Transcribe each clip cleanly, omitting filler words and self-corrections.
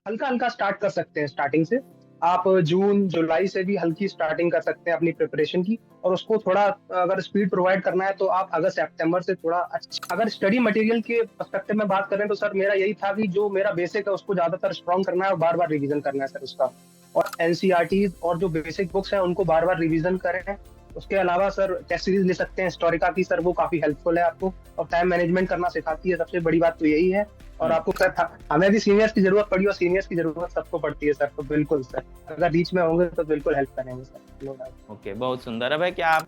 हल्का हल्का स्टार्ट कर सकते हैं स्टार्टिंग से। आप जून जुलाई से भी हल्की स्टार्टिंग कर सकते हैं अपनी प्रिपरेशन की। और उसको थोड़ा अगर स्पीड प्रोवाइड करना है तो आप अगस्त सितंबर से थोड़ा अच्छा, अगर स्टडी मटेरियल के पर्सपेक्टिव में बात करें तो सर मेरा यही था कि जो मेरा बेसिक है उसको ज्यादातर स्ट्रॉन्ग करना है और बार बार रिवीजन करना है सर उसका। और एनसीईआरटी और जो बेसिक बुक्स हैं उनको बार बार रिवीजन करें। उसके अलावा सर टेस्ट सीरीज ले सकते हैं हिस्टोरिका की, सर वो काफी हेल्पफुल है आपको और टाइम मैनेजमेंट करना सिखाती है, सबसे बड़ी बात तो यही है। और आपको सर हमें भी सीनियर्स की जरूरत पड़ी और सीनियर्स की जरूरत सबको पड़ती है सर, तो बिल्कुल सर अगर बीच में होंगे तो बिल्कुल हेल्प करेंगे सर, नो डाउट। ओके, बहुत सुंदर। अब है क्या आप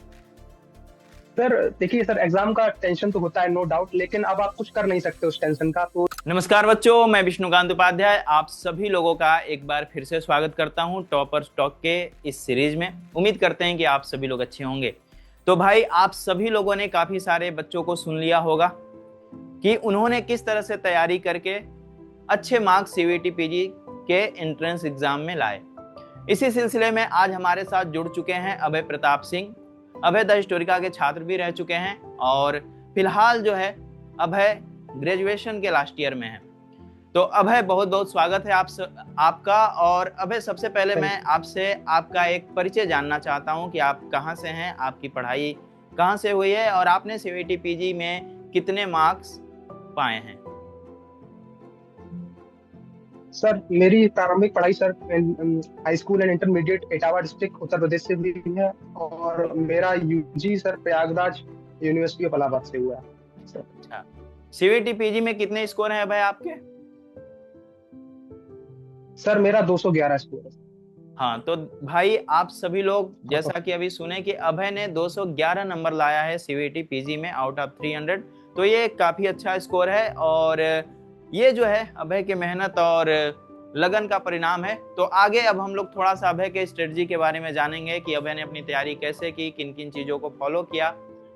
सर देखिए सर एग्जाम का टेंशन तो होता है नो डाउट, लेकिन अब आप कुछ कर नहीं सकते उस टेंशन का तो। नमस्कार बच्चों, मैं विष्णुकांत उपाध्याय आप सभी लोगों का एक बार फिर से स्वागत करता हूं टॉपर्स टॉक के इस सीरीज में। उम्मीद करते हैं कि आप सभी लोग अच्छे होंगे। तो भाई, आप सभी लोगों ने काफी सारे बच्चों को सुन लिया होगा कि उन्होंने किस तरह से तैयारी करके अच्छे मार्क्स सीवीटी पीजी के एंट्रेंस एग्जाम में लाए। इसी सिलसिले में आज हमारे साथ जुड़ चुके हैं अभय प्रताप सिंह। अभय द हिस्टोरिका के छात्र भी रह चुके हैं और फिलहाल जो है अभय ग्रेजुएशन के लास्ट ईयर में है। तो अभय, बहुत बहुत स्वागत है आपका। और अभय, सबसे पहले मैं आपसे आपका एक परिचय जानना चाहता हूं कि आप कहां से हैं, आपकी पढ़ाई कहां से हुई है और आपने सीवीटी पीजी में कितने मार्क्स पाए हैं। सर मेरी प्रारंभिक पढ़ाई sir high school and intermediate Etawah district Uttar Pradesh से हुई है और मेरा UG sir Prayagraj university of Allahabad से हुआ है सर। अच्छा, सीवीटी पीजी में कितने स्कोर हैं अभय आपके? सर मेरा 211 स्कोर है। हाँ, तो भाई आप सभी लोग जैसा कि अभी सुने कि अभय ने 211 नंबर लाया है सीवीटी पीजी में आउट ऑफ 300। तो ये काफी अच्छा स्कोर है और ये जो है अभय की मेहनत और लगन का परिणाम है। तो आगे अब हम लोग थोड़ा सा अभय के स्ट्रेटजी के बारे में जानेंगे कि अभय ने अपनी तैयारी कैसे की, किन किन चीजों को फॉलो किया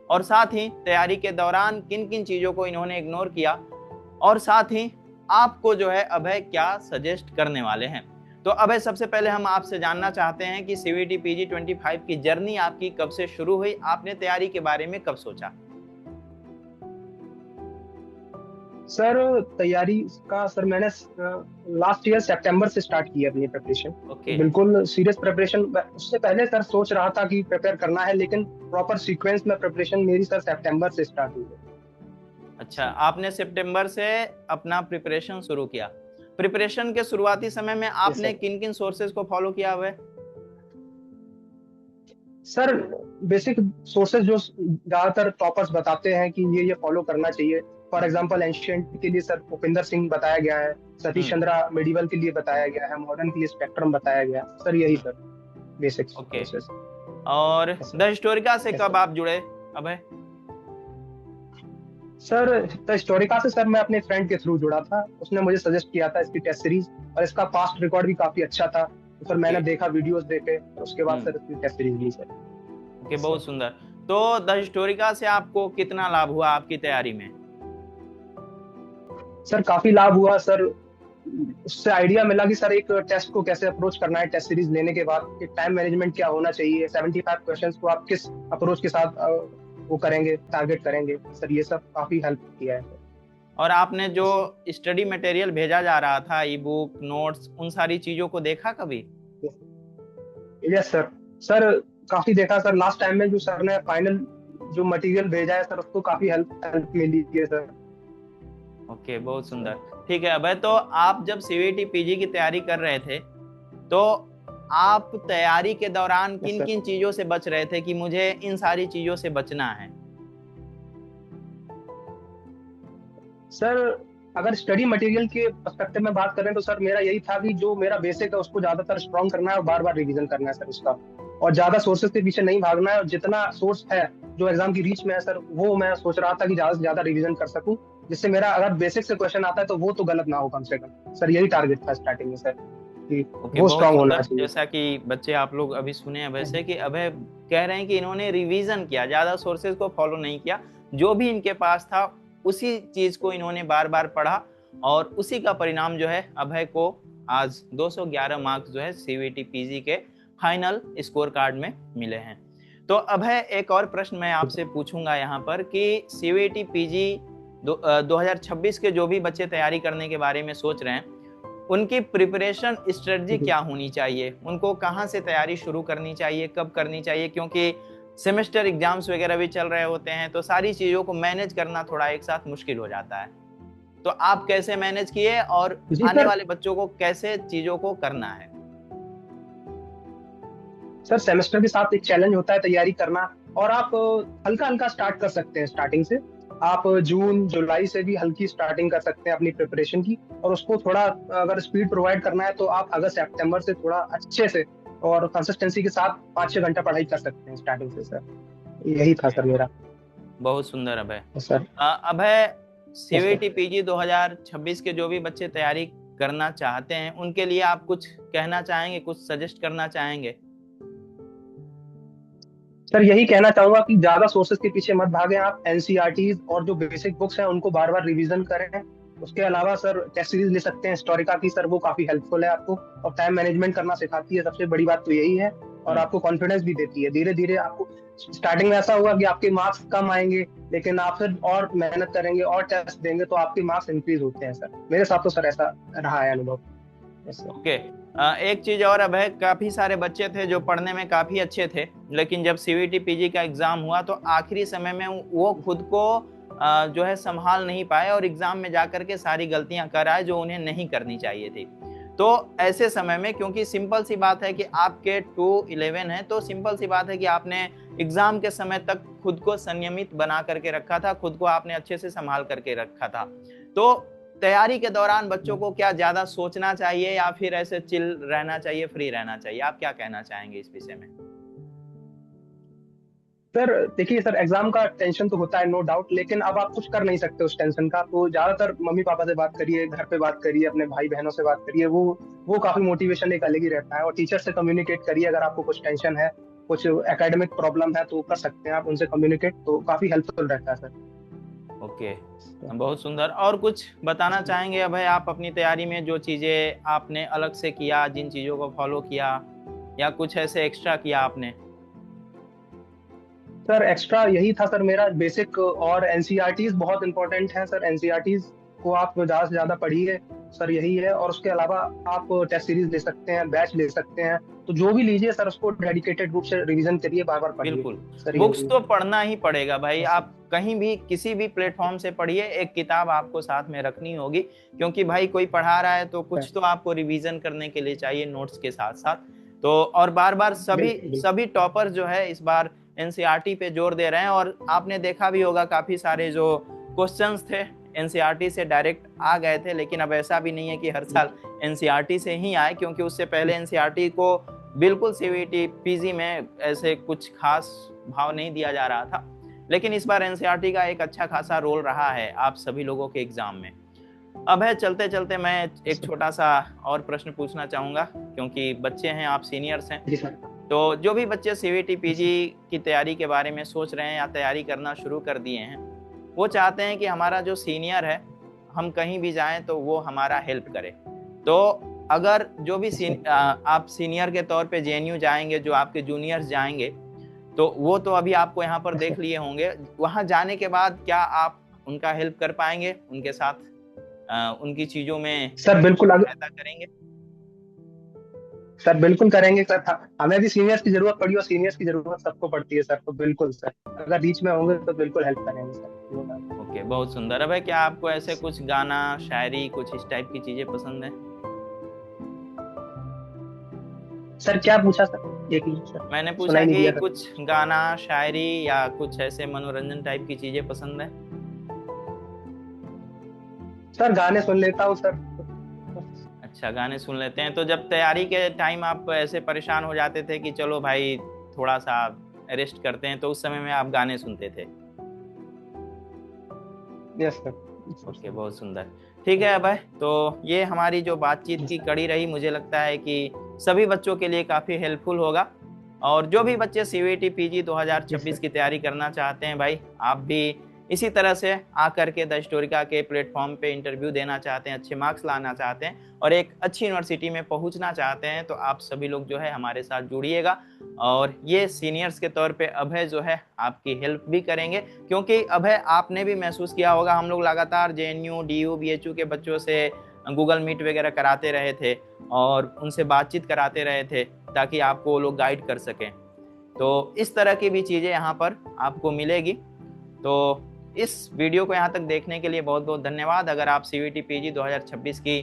और साथ ही तैयारी के दौरान किन किन चीजों को इन्होंने इग्नोर किया और साथ ही आपको जो है अभय क्या सजेस्ट करने वाले हैं। तो अभय, सबसे पहले हम आपसे जानना चाहते हैं कि सीवीटी पीजी 25 की जर्नी आपकी कब से शुरू हुई, आपने तैयारी के बारे में कब सोचा? सर तैयारी का सर मैंने लास्ट ईयर सितंबर से स्टार्ट की है अपनी प्रिपरेशन। ओके। बिल्कुल सीरियस प्रिपरेशन। उससे पहले सर सोच रहा था कि प्रिपेयर करना है, लेकिन प्रॉपर सीक्वेंस में प्रिपरेशन मेरी सर सितंबर से स्टार्ट हुई है। अच्छा, आपने सितंबर से अपना प्रिपरेशन शुरू किया। प्रिपरेशन के शुरुआती समय में आपने किन किन सोर्सेज को फॉलो किया हुआ है? सर बेसिक सोर्सेज जो ज्यादातर टॉपर्स बताते हैं कि ये फॉलो करना चाहिए। फॉर एग्जांपल एंशिएंट के लिए सर भूपिंदर सिंह बताया गया है, सतीश चंद्रा मेडिवल के लिए बताया गया है, मॉडर्न के लिए स्पेक्ट्रम बताया गया है सर, यही सर बेसिक सोर्सेज। और द हिस्टोरिका से कब आप जुड़े अभय? सर द हिस्टोरिका से सर मैं अपने फ्रेंड के थ्रू जुड़ा था, उसने मुझे सजेस्ट किया था इसकी टेस्ट सीरीज और इसका पास्ट रिकॉर्ड भी काफी अच्छा था। तो सर मैंने देखा, वीडियोस देखे, तो उसके बाद सर इसकी टेस्ट सीरीज ली सर। ओके, बहुत सुंदर। तो द हिस्टोरिका से आपको कितना लाभ हुआ आपकी तैयारी में? सर काफी लाभ हुआ सर। उससे आइडिया मिला कि सर एक टेस्ट को कैसे अप्रोच करना है टेस्ट सीरीज लेने के बाद, कि टाइम मैनेजमेंट क्या होना चाहिए, 75 क्वेश्चंस को आप किस अप्रोच के साथ वो करेंगे, टारगेट करेंगे सर, ये सब काफी हेल्प किया है सर। और आपने जो स्टडी मटेरियल भेजा जा रहा था, ई बुक, नोट्स, उन सारी चीजों को देखा कभी? Yes sir. सर काफी देखा सर, लास्ट टाइम में जो सर ने फाइनल जो मटेरियल भेजा है सर उसको काफी हेल्प मिली है सर। ओके, बहुत सुंदर। ठीक है अभय, तो आप जब सीवीटी पीजी की तैयारी कर रहे थे तो आप तैयारी के दौरान किन किन चीजों से बच रहे थे कि मुझे इन सारी चीजों से बचना है? सर अगर स्टडी मटेरियल के पर्सपेक्टिव में बात करें तो सर मेरा यही था कि जो मेरा बेसिक है उसको ज्यादातर स्ट्रॉन्ग करना है और बार बार रिवीजन करना है सर उसका, और ज्यादा सोर्सेज के पीछे नहीं भागना है। और जितना सोर्स है जो एग्जाम की रीच में है सर, वो मैं सोच रहा था कि ज्यादा से ज्यादा रिवीजन कर सकूं, जिससे मेरा अगर बेसिक से क्वेश्चन आता है तो वो तो गलत ना हो कम से कम सर, यही टारगेट था स्टार्टिंग में सर कि वो स्ट्रॉन्ग होना चाहिए। जैसा कि बच्चे आप लोग अभी सुने अभय से कि अभय कह रहे हैं कि इन्होंने रिवीजन किया, ज्यादा सोर्सेज को फॉलो नहीं किया, जो भी इनके पास था उसी चीज को इन्होंने बार बार पढ़ा और उसी का परिणाम जो है अभय को आज 211 मार्क्स जो है सीवीटी पीजी के फाइनल स्कोर कार्ड में मिले हैं। तो अभय, एक और प्रश्न मैं आपसे पूछूंगा यहाँ पर कि सीवीटी पीजी 2026 के जो भी बच्चे तैयारी करने के बारे में सोच रहे हैं, उनकी प्रिपरेशन स्ट्रेटजी जी। क्या होनी चाहिए, उनको कहाँ से तैयारी शुरू करनी चाहिए, कब करनी चाहिए, क्योंकि सेमेस्टर एग्जाम्स वगैरह भी चल रहे होते हैं तो सारी चीज़ों को मैनेज करना थोड़ा एक साथ मुश्किल हो जाता है। तो आप कैसे मैनेज किए और जी आने सर। वाले बच्चों को कैसे चीज़ों को करना है? सर सेमेस्टर के साथ एक चैलेंज होता है तैयारी करना, और आप हल्का हल्का स्टार्ट कर सकते हैं स्टार्टिंग से। आप जून जुलाई से भी हल्की स्टार्टिंग कर सकते हैं अपनी प्रिपरेशन की, और उसको थोड़ा अगर स्पीड प्रोवाइड करना है तो आप अगस्त सितंबर से थोड़ा अच्छे से और कंसिस्टेंसी के साथ 5-6 घंटा पढ़ाई कर सकते हैं स्टार्टिंग से सर। यही था ओके, सर मेरा। बहुत सुंदर अभय। सर। अभय, यस सर। सीवीटी पीजी 2026 के जो भी बच्चे तैयारी करना चाहते हैं उनके लिए आप कुछ कहना चाहेंगे, कुछ सजेस्ट करना चाहेंगे? सर यही कहना चाहूंगा कि ज्यादा सोर्सेज के पीछे मत भागें आप। एनसीईआरटीज और जो बेसिक बुक्स हैं उनको बार बार रिवीजन करें। उसके अलावा सर टेस्ट सीरीज ले सकते हैं हिस्टोरिका की, सर वो काफी हेल्पफुल है आपको, और टाइम मैनेजमेंट करना सिखाती है, सबसे बड़ी बात तो यही है। और आपको कॉन्फिडेंस भी देती है। धीरे धीरे आपको स्टार्टिंग में ऐसा होगा कि आपके मार्क्स कम आएंगे, लेकिन आप फिर और मेहनत करेंगे और टेस्ट देंगे तो आपके मार्क्स इंक्रीज होते हैं सर। मेरे साथ तो सर ऐसा रहा है अनुभव। Yes sir. ओके। एक चीज और अभय, काफी सारे बच्चे थे जो पढ़ने में काफी अच्छे थे, लेकिन जब सीवीटी पीजी का एग्जाम हुआ तो आखिरी समय में वो खुद को जो है संभाल नहीं पाए और एग्जाम में जाकर के सारी गलतियां कर आए जो उन्हें नहीं करनी चाहिए थी। तो ऐसे समय में, क्योंकि सिंपल सी बात है कि आपके 211 है, तो सिंपल सी बात है कि आपने एग्जाम के समय तक खुद को संयमित बना करके रखा था, खुद को आपने अच्छे से संभाल करके रखा था। तो तैयारी के दौरान बच्चों को क्या ज्यादा सोचना चाहिए या फिर ऐसे चिल रहना चाहिए, फ्री रहना चाहिए? आप क्या कहना चाहेंगे इस विषय में? सर देखिए सर, एग्जाम का टेंशन तो होता है नो डाउट, लेकिन अब आप कुछ कर नहीं सकते उस टेंशन का। तो ज्यादातर मम्मी पापा से बात करिए, घर पे बात करिए, अपने भाई बहनों से बात करिए। वो काफी मोटिवेशन एक अलग ही रहता है। और टीचर से कम्युनिकेट करिए, अगर आपको कुछ टेंशन है, कुछ एकेडमिक प्रॉब्लम है तो कर सकते हैं आप उनसे कम्युनिकेट, तो काफी हेल्पफुल रहता है सर। ओके, बहुत सुंदर। और कुछ बताना चाहेंगे अभय आप अपनी तैयारी में जो चीजें आपने अलग से किया, जिन चीजों को फॉलो किया, या कुछ ऐसे एक्स्ट्रा किया आपने? सर एक्स्ट्रा यही था सर मेरा बेसिक, और एनसीईआरटीज बहुत इंपॉर्टेंट है सर। एनसीईआरटीज को आप ज्यादा से ज्यादा पढ़िए सर, यही है। और उसके अलावा आप टेस्ट सीरीज ले सकते हैं, बैच ले सकते हैं, तो जो भी लीजिए सर उसको डेडिकेटेड रूप से रिवीजन करिए, बार बार पढ़िए बिल्कुल, सर, बुक्स यही तो पढ़ना ही पड़ेगा भाई। है। आप कहीं भी किसी भी प्लेटफॉर्म से पढ़िए, एक किताब आपको साथ में रखनी होगी, क्योंकि भाई कोई पढ़ा रहा है तो कुछ तो आपको रिवीजन करने के लिए चाहिए नोट्स के साथ साथ। तो और बार बार सभी बिल्कुल बिल्कुल। सभी टॉपर जो है इस बार एनसीईआरटी पे जोर दे रहे हैं, और आपने देखा भी होगा काफी सारे जो क्वेश्चंस थे एनसीईआरटी से डायरेक्ट आ गए थे। लेकिन अब ऐसा भी नहीं है कि हर साल एनसीईआरटी से ही आए, क्योंकि उससे पहले एनसीईआरटी को बिल्कुल सीवीटी पीजी में ऐसे कुछ खास भाव नहीं दिया जा रहा था। लेकिन इस बार एनसीईआरटी का एक अच्छा खासा रोल रहा है आप सभी लोगों के एग्जाम में। अब है चलते चलते मैं एक छोटा सा और प्रश्न पूछना चाहूंगा, क्योंकि बच्चे हैं, आप सीनियर्स हैं। जी सर। तो जो भी बच्चे सीवीटी पीजी की तैयारी के बारे में सोच रहे हैं या तैयारी करना शुरू कर दिए हैं, वो चाहते हैं कि हमारा जो सीनियर है, हम कहीं भी जाएं तो वो हमारा हेल्प करे। तो अगर जो भी आप सीनियर के तौर पे जेएनयू जाएंगे, जो आपके जूनियर्स जाएंगे, तो वो तो अभी आपको यहाँ पर देख लिए होंगे। वहाँ जाने के बाद क्या आप उनका हेल्प कर पाएंगे, उनके साथ उनकी चीजों में सर बिल्कुल सहायता करेंगे? सर बिल्कुल करेंगे सर। हमें भी सीनियर्स की जरूरत पड़ी और सीनियर्स की जरूरत सबको पड़ती है सर, तो बिल्कुल सर, अगर बीच में होंगे तो बिल्कुल हेल्प करेंगे सर। ओके, बहुत सुंदर। अब है क्या आपको ऐसे कुछ गाना, शायरी, कुछ इस टाइप की चीजें पसंद है? सर क्या पूछा सर, एक मिनट सर, मैंने पूछा सुनाई नहीं कि दिया सर। कुछ गाना, शायरी या कुछ ऐसे मनोरंजन टाइप की चीजें पसंद है? सर गाने सुन लेता हूँ सर। अच्छा, गाने सुन लेते हैं। तो जब तैयारी के टाइम आप ऐसे परेशान हो जाते थे कि चलो भाई थोड़ा सा रेस्ट करते हैं, तो उस समय में आप गाने सुनते थे? Yes sir. ओके, बहुत सुंदर। ठीक है अभय, तो ये हमारी जो बातचीत की कड़ी रही, मुझे लगता है कि सभी बच्चों के लिए काफ़ी हेल्पफुल होगा। और जो भी बच्चे सीवीटी पीजी 2026 की तैयारी करना चाहते हैं भाई, आप भी इसी तरह से आकर के द हिस्टोरिका के प्लेटफॉर्म पे इंटरव्यू देना चाहते हैं, अच्छे मार्क्स लाना चाहते हैं और एक अच्छी यूनिवर्सिटी में पहुंचना चाहते हैं, तो आप सभी लोग जो है हमारे साथ जुड़िएगा। और ये सीनियर्स के तौर पे अभय जो है आपकी हेल्प भी करेंगे, क्योंकि अभय आपने भी महसूस किया होगा, हम लोग लगातार जेएनयू, डीयू, बीएचयू के बच्चों से गूगल मीट वगैरह कराते रहे थे और उनसे बातचीत कराते रहे थे ताकि आपको वो लोग गाइड कर सकें। तो इस तरह की भी चीज़ें यहाँ पर आपको मिलेगी। तो इस वीडियो को यहाँ तक देखने के लिए बहुत बहुत धन्यवाद। अगर आप CVT PG 2026 की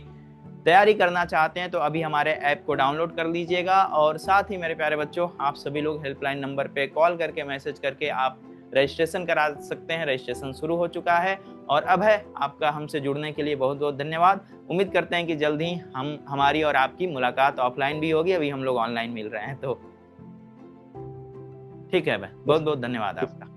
तैयारी करना चाहते हैं तो अभी हमारे ऐप को डाउनलोड कर लीजिएगा, और साथ ही मेरे प्यारे बच्चों, आप सभी लोग हेल्पलाइन नंबर पे कॉल करके मैसेज करके आप रजिस्ट्रेशन करा सकते हैं। रजिस्ट्रेशन शुरू हो चुका है और अब है आपका हमसे जुड़ने के लिए बहुत बहुत धन्यवाद। उम्मीद करते हैं कि जल्द ही हमारी और आपकी मुलाकात ऑफलाइन भी होगी, अभी हम लोग ऑनलाइन मिल रहे हैं। तो ठीक है भाई, बहुत बहुत धन्यवाद आपका।